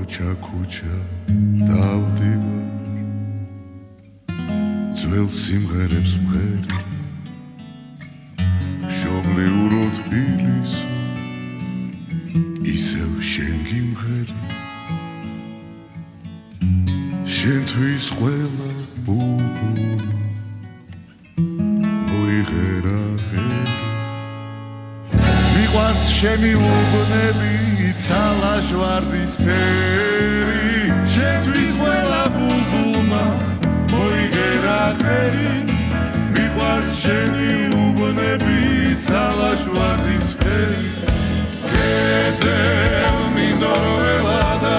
ქუჩა დავდივარ ძველ სიმღერებს მღერი მშობლიურო თბილისო ისევ შენ გიმღერი შენთვის ყველა ბუბულა მოიღერა ღერი მიყვარს შენი უბნები ცალაჟვარდის ფერი შენთვის ყველა ბუბულმა მოიღერა ღერი მიყვარს შენი უბნები ცალაჟვარდის ფერი გეძებ მინდორო ველადა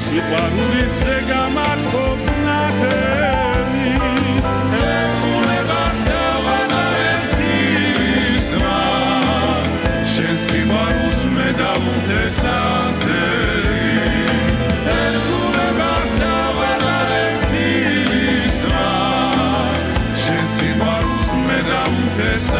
სიყვარულის ზეგამათობს ნახევი ეკულებას დავანარებ თვისმა შენ სიყვარულს მე დავუნდეს ანდერი ეკულებას დავანარებ თვისმა შენ სიყვარულს მე დავუნდეს